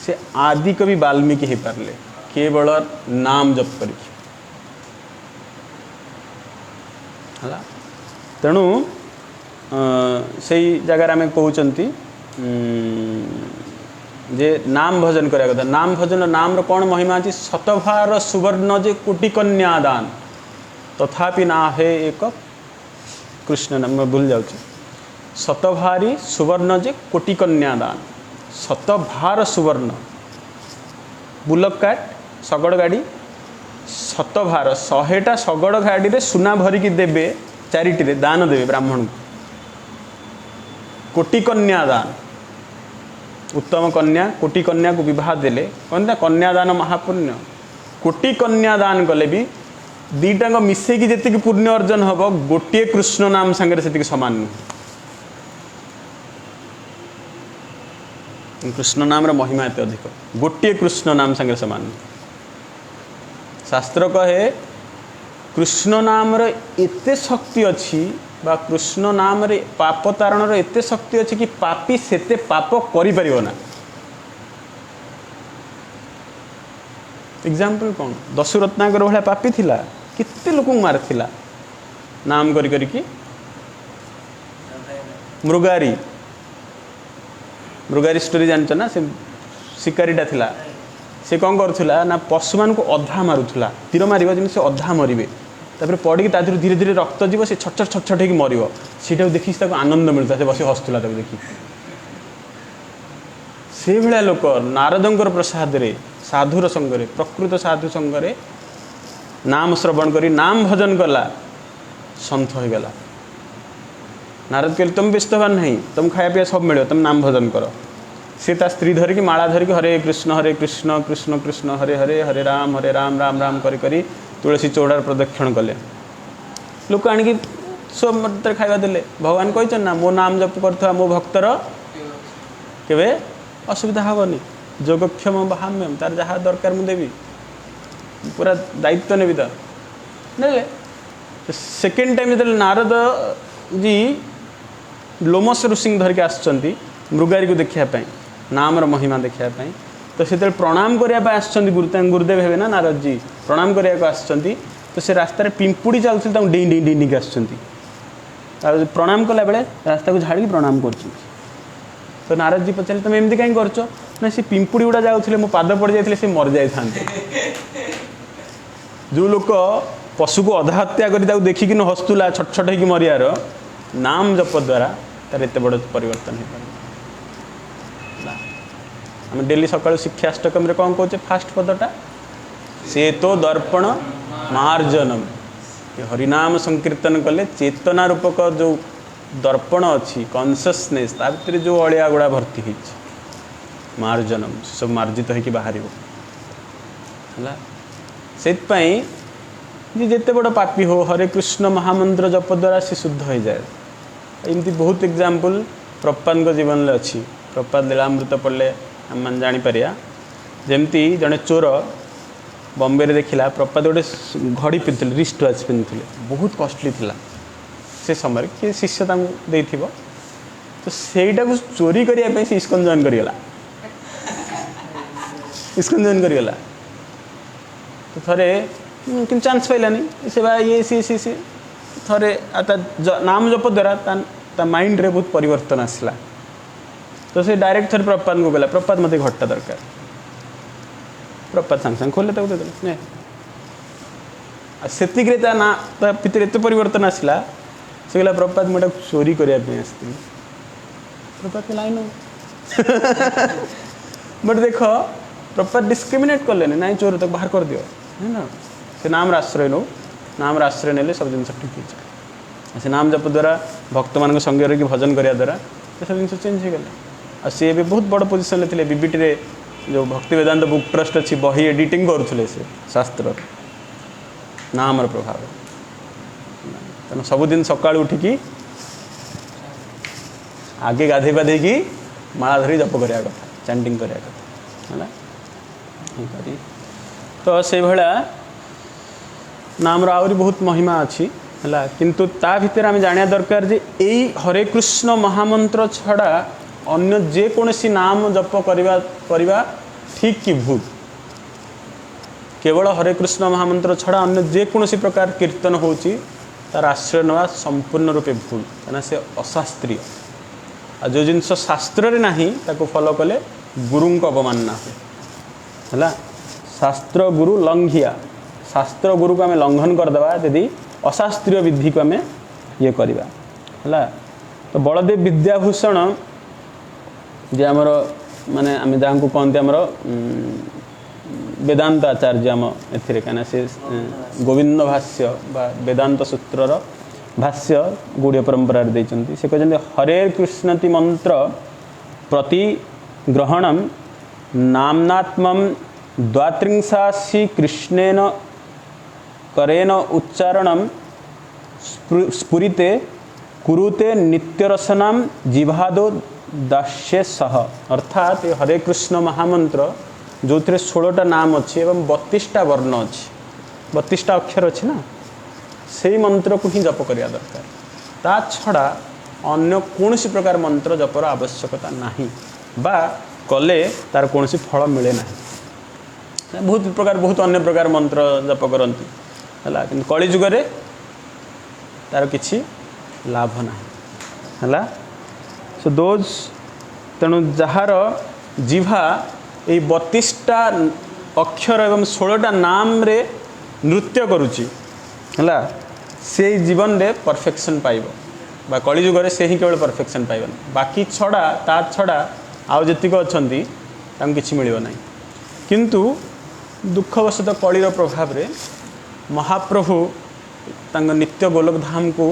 से आदि कवि वाल्मीकि ही पारले केवल नाम जप करी हला तेणु से जगार आम कहते जे नाम भजन करा कथा नाम भजन नाम रो कौन महिमा अच्छी शतभार सुवर्ण जे कोटि कन्यादान तथापि ना है एक कृष्ण नाम मैं भूल जाऊँ शतभारी सुवर्ण जे कोटि कन्यादान शतभार सुवर्ण बुलक काट शगड़ गाड़ी शतभार 100टा शगड़ गाड़ी रे सुना भरिकी देवे चारिटी दान देवे ब्राह्मण को कोटि कन्यादान उत्तम कन्या कोटि कन्या को विवाह देले कहते कन्यादान महापुण्य कोटि कन्यादान कले भी दीटा मिसेकी जी पुण्य अर्जन हम गोटे कृष्ण नाम सांगे से सामान नुह कृष्ण नाम महिमा एत अधिक गोटे कृष्ण नाम सांगे सामान शास्त्र कहे कृष्ण नाम एते शक्ति अच्छी बा कृष्ण नाम रे पाप तारण एते शक्ति अच्छी कि पापी सेते पाप करि परिबो ना एग्जाम्पल कौन दशु रत्नाकर भाया पापी थिला कितने लोक मारिथिला नाम करी करी कि मृगारी मृगारी स्टोरी जानछ ना से शिकारीटा थिला से कौन करुला ना पशु मान को अधा मारुला तीर मार जमी से अधा मरवे तापर पड़ी धीरे धीरे धीरे रक्त जीव से छटछट छटछट हो मर सीटा देखी आनंद मिलता से बस हसुला देखी से भाया लोक नारदंकर प्रसाद रे साधुर संगरे प्रकृत साधु संगरे नाम श्रवण करी नाम भजन कला सन्थ हो गला नारद कहले तुम व्यस्तवान नहीं तुम खाया पिया सब मिले तुम नाम भजन कर सी ता स्त्री धरिकी माला धरिकी हरे कृष्ण कृष्ण कृष्ण हरे हरे हरे राम राम राम करी करी तुलसी चौड़ार प्रदक्षिण कले लोक आणिकी सब मत खाଇବା देले भगवान कहते ना मो नाम जप कर मो भक्तर केवे असुविधा हेनी जोगक्षम बहाम्यम तार जहाँ दरकार मुझे देवी पूरा दायित्व नेबी तो नहीं सेकेंड टाइम जो नारद जी लोमस ऋषि धरिक आसुँच मृगारी को देखापी नाम महिमा देखापी तो से प्रणाम करने गुरुदेव हे ना नारद जी प्रणाम करने तो से रास्ता पिंपुड़ी चलते डेई डेई डेई डेई आस प्रणाम कला बेले रास्ता को झाड़ी प्रणाम कर तो नारद जी पचारे तुम एमती कहीं कर ना सी पिंपुड़ी गुड़ा जाऊे मो पाद पड़ जाते से मर जाए जो लोक पशु को अधा हत्या कर देखिक हस्तुला छटछट हो मरियार नाम जप द्वारा तार एत बड़ परिवर्तन हो पारे आम डेली सकाल शिक्षाष्टकम कौन कहे फास्ट पदटा से तो दर्पण मार्जनम हरिनाम संकीर्तन कले चेतना रूपक जो दर्पण अच्छी कॉन्शियसनेस ता भीतर जो अलिया गुड़ा भर्ती हो मार्जनम सब मार्जित हो बाहर से जिते बड़ पापी हो हरे कृष्ण महामंत्र जप द्वारा से शुद्ध हो जाए एमती बहुत एग्जाम्पल प्रपाद जीवन में अच्छी प्रपाद लीलामृत पढ़ले आम जापर जमती जड़े चोर बॉम्बे देखला प्रपाद गोटे घड़ी पिंधुले रिस्ट वाच पिंधुले बहुत कॉस्टली थिला से समय किए शिष्य देथिबो तो ସେଇଟା को चोरी करिया पे से इस्कन जॉइन करियला इस्कन जॉइन करियला तो थरे कि चांस पाइलानी से बा ये सी थरे नाम जप द्वारा ता माइंड रे बहुत परिवर्तन आसला तो से डायरेक्ट थरे प्रपात को गला प्रपात मते घट्टा दरकार प्रपात संग संग खोले तक दे सेतिक रे ता ना ता भितर एते परिवर्तन आसला से गला प्रपात मोटा चोरी करिया पे आस्ती प्रपात के लाइन बट देखो प्रपात डिस्क्रिमिनेट करले नहीं चोर तक बाहर कर दियो है ना से नाम आश्रय नो नाम आश्रय नेले सब जिन ठीक है से नाम जप द्वारा भक्त मान संगे रही भजन करिया द्वारा सब जिन चेंज हो गला सी भी बहुत बड़ पोजिशन ले बीबीटी रे जो भक्ति वेदांत बुक ट्रस्ट अच्छी बही एडिटिंग करुले से शास्त्र नाम प्रभाव तेना सबुदिन सका उठिकी आगे गाधे पाधे की माला धरी जप करिया कथा चैंटिंग करिया कथा है तो से भला नाम आहरी बहुत महिमा अच्छी है किंतु ता भितर आम जाना दरकार जे यही हरे कृष्ण महामंत्र छड़ा अन्य जेकोसी नाम जप करवा ठीक कि भूल केवल हरे कृष्ण महामंत्र छड़ा अन्य जेकोसी प्रकार कीर्तन होची तार आश्रय नवा संपूर्ण रूपे भूल कहना से अशास्त्रीय आ जो जिनस शास्त्र रे नाही ताको फॉलो कले गुरु को अवमानना है शास्त्र गुरु लंघिया शास्त्र गुरु को आम लंघन करदे यदि अशास्त्रीय विधि को आम ये करवा है तो बलदेव विद्याभूषण जे आमर माने आम जहाँ को कहते आमर वेदांत आचार्य आम एथिरे कहना से गोविंद भाष्य बा वेदांत सूत्रर भाष्य गुड़िया परंपरा देइचंती से कहते हरे कृष्णति मंत्र प्रति ग्रहणम नामनात्मम द्वात्रिंशासी कृष्णेन करेन उच्चारणम स्फुरिते कुरुते नित्यरसनाम जिभादो दास्ये सह अर्थात हरे कृष्ण महामंत्र जो 16टा नाम अच्छी एवं 32टा वर्ण अच्छी 32टा अक्षर अच्छी ना से मंत्र को ही जप करिया दरकार ता छड़ा अन्य कौन प्रकार मंत्र जपर आवश्यकता नहीं बा कले तार कौन फल मिले ना बहुत प्रकार बहुत अन्य प्रकार मंत्र जप करती है कि कली जुगरे तार किछि लाभ ना है सो दोज तेणु जार जिभा ये 32टा अक्षर एवं 16टा नाम रे नृत्य करुच्ची है से जीवन रे परफेक्शन पाइब बा कली जुगरे से ही केवल परफेक्शन पाइबन बाकी छड़ा ता छड़ा आउ जेतिक अच्छी किसी मिल ना किंतु दुखवशत कलीर प्रभाव रे महाप्रभु तांग नित्य गोलोक धाम को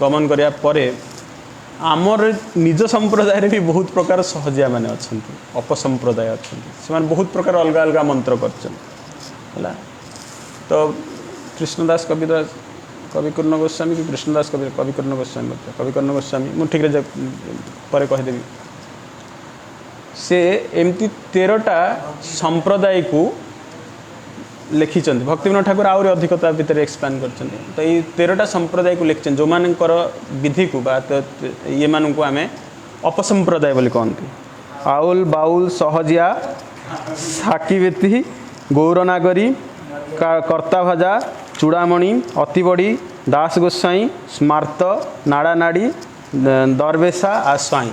गमन करिया परे आमर निज संप्रदाय भी बहुत प्रकार सहजिया माने अच्छा अपसंप्रदाय अच्छा से बहुत प्रकार अलग अलग मंत्र कर तो कृष्णदास कविदास कविकर्ण गोस्वामी कि कृष्णदास कविकर्ण गोस्वामी कविकर्ण गोस्वामी मुझे ठीक पर कहीदेवी से एमती 13टा संप्रदाय को लिखिं भक्तिविनोद ठाकुर आउरी अधिकता भितर एक्सप्लेन कर तो ये 13टा संप्रदाय को लिखिं जो मानकर विधि को बा तो ये मानू आम अपसंप्रदाय बोली कहते आउल बाउल सहजिया साकीवेती गौरनागरी कर्ता भजा चूड़ामणि अतिबड़ी दास गोसाई स्मार्त नाड़ा नाड़ी दरवेशा आ स्वाई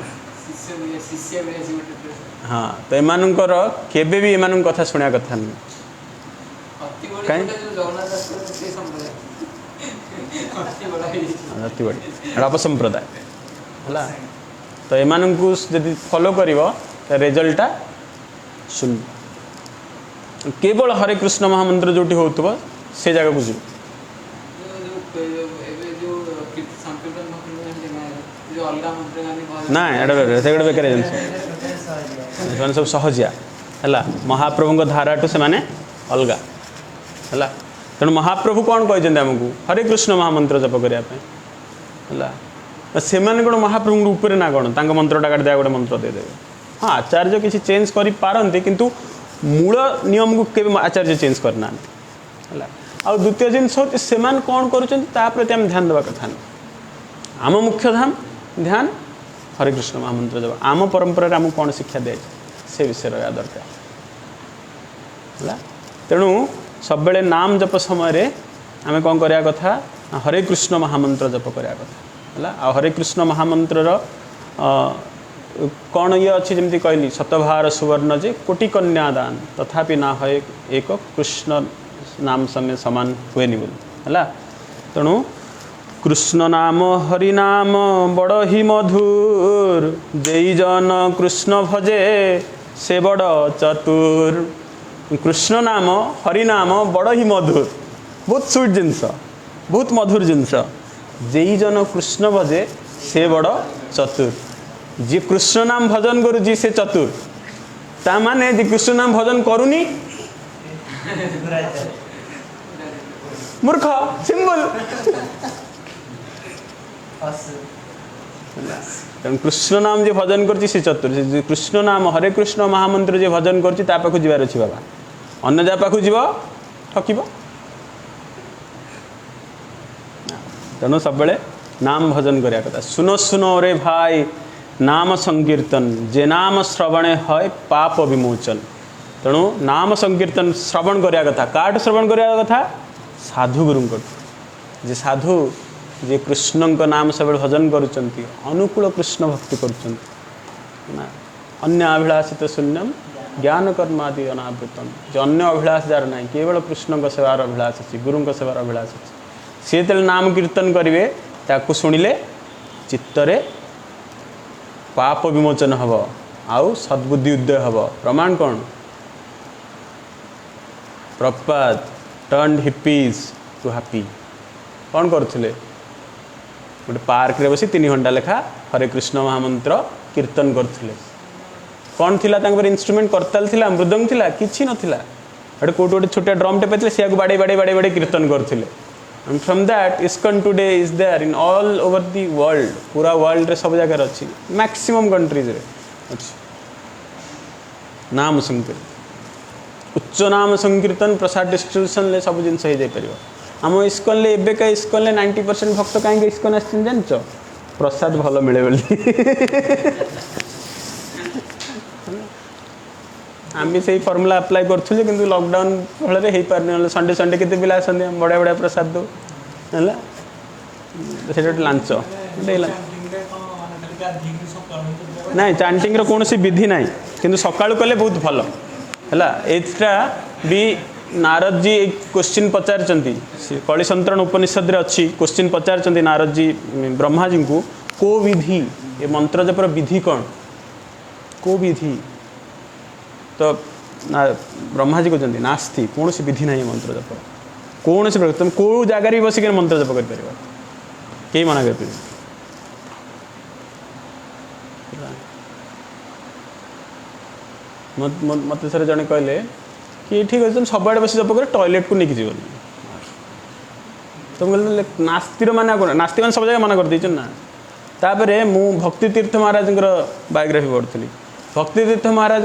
हाँ तो एमानकर केबे भी एमान कथा शुणा कथा नहीं अपसंप्रदाय है तो एमान को जब फॉलो कर रिजल्टा शून्य केवल हरे कृष्ण महामंत्र जो हो से जगह को जीव ना से बेकार जिन सब सहजिया है महाप्रभु धाराटू से माने अलग है तेणु महाप्रभु कौन कहते आमको हरे कृष्ण महामंत्र जप करने से कौन महाप्रभु ऊपर ना कौन तक मंत्रटा काटिदे गोटे मंत्र देदेवे हाँ आचार्य किसी चेंज करपारती किंतु मूल नियम को केवल आचार्य चेंज करना है आ द्वितीय जिनस से कौन कर प्रति आम ध्यान देवा कथा आम मुख्य ध्यान हरे कृष्ण महामंत्र जप आम परंपरा आमको कौन शिक्षा दिए से विषय रहा दरकार है। तेणु सब बेले नाम जप समय आम कौन करवा कथा हरे कृष्ण महामंत्र जप करवा कथा है। हरे कृष्ण महामंत्र कौन ये अच्छी जमी कहली शतभार सुवर्ण जे कोटि कन्या दान तथापि ना है एक कृष्ण नाम समय समान हुए बोली है। तेणु कृष्ण नाम हरि नाम बड़ ही मधुर जई जन कृष्ण भजे से बड़ चतुर। कृष्ण नाम हरि नाम बड़ ही मधुर बहुत स्वीट जिनस बहुत मधुर जिनस जई जन कृष्ण भजे से बड़ चतुर। जी कृष्ण नाम भजन करू जी से चतुर ता माने जी कृष्ण नाम भजन करूनी मूर्ख सिंपल। कृष्ण नाम जे भजन करछि से चतुर जे कृष्ण नाम हरे कृष्ण महामंत्र जे भजन करछि ता पाखु जीवार अछि बाबा अन्य जा पाखु जीव ठकिब। तेणु सब बेले नाम भजन करिया कथा। सुनो सुनो रे भाई नाम संकीर्तन जे नाम श्रवणे है पाप विमोचन। तेणु नाम संकीर्तन श्रवण करिया कथा काठ श्रवण करिया कथा साधु गुरु जे साधु जे कृष्ण नाम सब भजन करुचंती अनुकूल कृष्ण भक्ति करुचंती अन्य अभिलाषित शून्यम ज्ञान कर्मादि अनावृतम जो अन्य अभिलाष जार ना केवल कृष्ण सेवार अभिलाष अच्छी गुरु सेवार अभिलाष अच्छी सी जो नाम कीर्तन करेंगे ताकू शुणिले चित्तरे पाप विमोचन हम आउ सद्बुद्धि उदय हम। प्रमाण कौन प्रपात टर्न हिप्पीज टू हैप्पी कौन करथिले गोटे पार्क रे बसी 3 घंटा लेखा हरे कृष्ण महामंत्र कीर्तन करथिले। कौन थिला तांकर इंस्ट्रूमेंट करताल थिला मृदंग थिला किछि नथिला एटे कोट गोटे छोटा ड्रम टे पेतले सिया को बाडे बाडे बाडे बाडे कीर्तन करथिले। And from that ISKCON today is there in all over the world पूरा वर्ल्ड रे सब जगह अच्छी मैक्सिमम कंट्रीज रे अच्छी नाम संकीर्तन उच्च नाम संकीर्तन प्रसाद डिस्ट्रीब्यूशन ले सब जिन हो जाई परिबो। आम ISKCON ले एबे का ISKCON ले 90% भक्त कहीं ISKCON आछन जानच प्रसाद भल मिले बोली आम भी सही फर्मुला अप्लाई करूँ कि लॉकडाउन फल हो पारे संडे संडे केते पिला आसते बढ़िया बढ़िया प्रसाद दो है से लांच ना चांटिंग कौन विधि ना कि सकाळु कले बहुत भल है। एटा भी नारद जी क्वेश्चन पचारचंती कलिसंतरण उपनिषद रे अच्छी क्वेश्चन पचारचंती नारद जी ब्रह्मा जी को को विधि ये मंत्र जपर विधि कौन को विधि तो ब्रह्मा जी कहते नास्ति कौन सी विधि ना मंत्र जप कौन से तुम कौ जगार भी बसिक मंत्र जप कर कई मना कर मत सर जड़े कहले कि ठीक अच्छे तुम सब आड़े बस जप कर टॉयलेट को लेकिन जीवन तुम कहते नास्तिर माना कौन नास्ती मैंने सब जगह मना कर देना तापर मु भक्ति तीर्थ महाराज बायोग्राफी पढ़ी भक्ति तीर्थ महाराज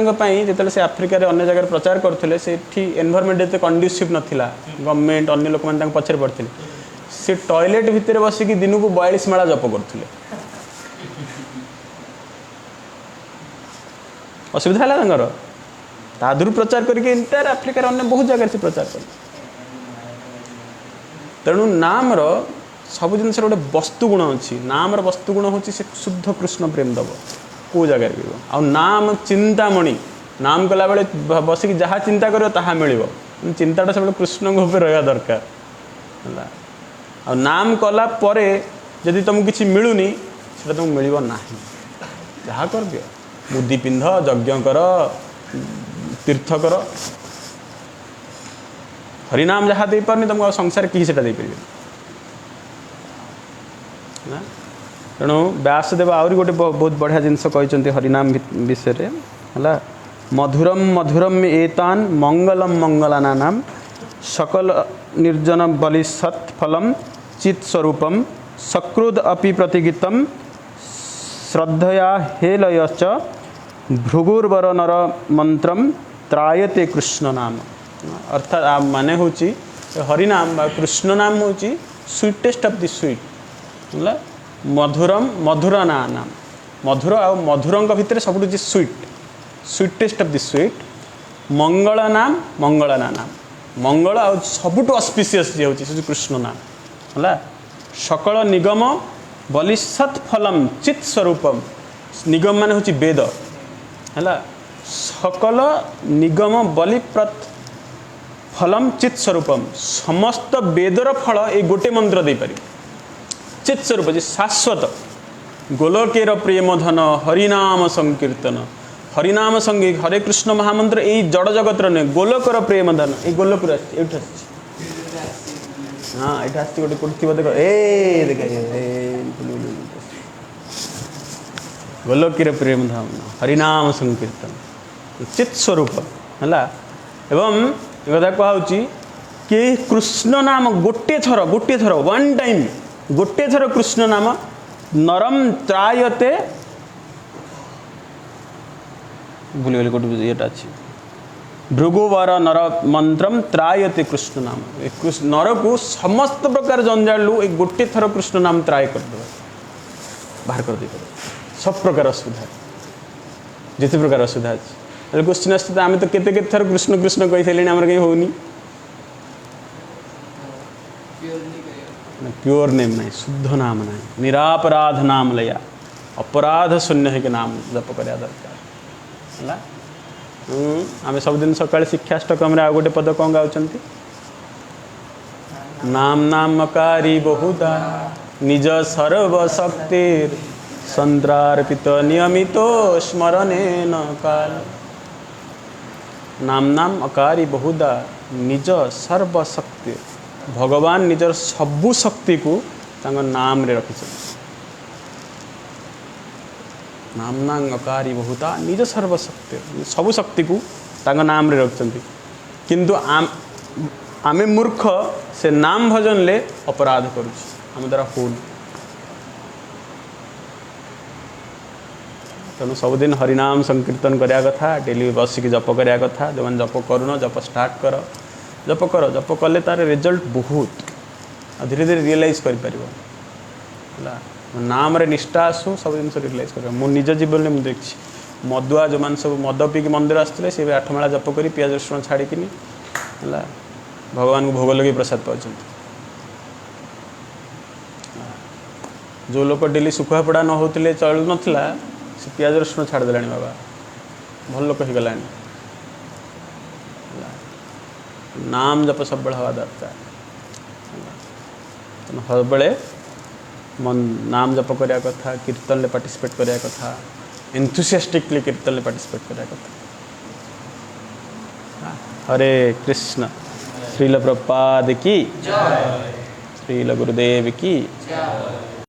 जो से आफ्रिकार अन्य जगह प्रचार करते से एनवायरमेंट जो कंडुसिव नाला गवर्नमेंट अन्य लोक मैंने पछरे पड़ते से टॉयलेट भितर बसिकी दिन को 42 माला जप करते असुविधा है तादुर प्रचार करके इंटायर आफ्रिकार अन्य बहुत जगह से प्रचार कर। तेणु नाम सब जिन गोटे वस्तुगुण अच्छी नाम वस्तुगुण हूँ शुद्ध कृष्ण प्रेम दब कौ जगार भी आ नाम चिंतामणि नाम कला बेले बसिक जहाँ चिंता कर ताहा मिल चिंताटा सब कृष्ण रहा दरकार है। आ नाम कला परे जदि तुमको किसी मिलूनी से तुमको मिल ना जहाँ कर दियो मुदी पिंध यज्ञ कर तीर्थ कर हरिनाम जहाँ दे पारनी तुमको संसार कि से दे पारे। तेणु व्यासदेव आहरी गोटे बहुत बढ़िया जिनस कहते हरिनाम विषय है मधुरम मधुरम एतान मंगलम मंगलाना नाम सकल निर्जन बलि सत्फलम चित स्वरूपम सकृद अपि प्रतिगीतम श्रद्धया हेलयच भृगुर्वर नर मंत्रम त्रायते कृष्ण नाम। अर्थात माने हूँ हरिनाम कृष्ण नाम हूँ स्वीटेस्ट ऑफ द स्वीट है मधुरम मधुर नाम मधुर आ मधुरंग भितर सब स्वीटेस्ट ऑफ द स्वीट मंगल नाम मंगल आ सबुठ ऑस्पिशियस जे होची से कृष्ण नाम हला सकल निगम बलिसत् फलम चित स्वरूपम निगम माने होची वेद हला सकल निगम बलिप्रत फलम चित स्वरूपम समस्त वेदर फल ए गोटे मंत्र दे पारि चित स्वरूप जे शाश्वत गोलोकेर प्रेम धन हरिनाम संकीर्तन हरिनाम संगी हरे कृष्ण महामंत्र यही जड़ जगतर नुहे गोलोकर प्रेम धन ये गोलोक हाँ ये गोटे कोटी देख गोलोकीर प्रेम धन हरिनाम संकीर्तन चित स्वरूप है एवं कथा कहुची कि कृष्ण नाम गोटे थर वन टाइम गोटे थर कृष्ण नाम नरम त्रायते भूलगली गोटे ये भृगुवर नर मंत्रम त्रायते कृष्ण नाम नर को समस्त प्रकार जंजालू एक गोटे थर कृष्ण नाम त्राय करदे बाहर कर दे सब प्रकार असुविधा जिते प्रकार असुविधा अच्छे क्वेश्चन आस आम तो केते थर कृष्ण कृष्ण कही सारे आम कहीं होनी प्योर नेम ना शुद्ध नाम ना निरापराध नाम लिया अपराध शून्य है कि नाम जप करा दरकार है आम सबुदिन सकाଳେ शिक्षाष्टकम आ गोटे पद कौन गाँच नाम नामकारी बहुधा निज सर्वशक्तिर संद्रार्पित नियमित स्मरणे न काल नाम नाम अकारी बहुधा निज सर्वशक्ति भगवान निजर सबु शक्ति को नाम रे रखी नाम नाम अकारी बहुता निज सर्वशक्ति सबु शक्ति को नाम रे रखते किंतु आमे मूर्ख से नाम भजन ले अपराध करुम द्वारा होल तेणु सबुदिन हरिनाम संकीर्तन करिया कथा डेली बसिक जप करिया कथा जो मैंने जप करुन जप स्टार्ट कर जप कले तार रिजल्ट बहुत धीरे धीरे रियलाइज कर नाम रे निष्ठा आसू सब जिन रियलाइज कर मो निज जीवन में मुझे देखी मदुआ जो मैंने सब मद पीक मंदिर आसते सी 8 मेला जप कर पियाज रसुण छाड़िकी भगवान को भोग लगे प्रसाद पाँच जो लोग डेली सुखुआ पड़ा न होते चलु नाला से पियाज रसुण छाड़देला बाबा भल लोक हो गला नाम जप सब हवा दरकार हर बड़े नाम जप करिया कथा कीर्तन ले पार्टिसिपेट करिया कथा एंथुसियास्टिकली कीर्तन ले पार्टिसिपेट करिया कथा हरे कृष्ण श्रील प्रभुपाद की जय श्रील गुरुदेव की जय।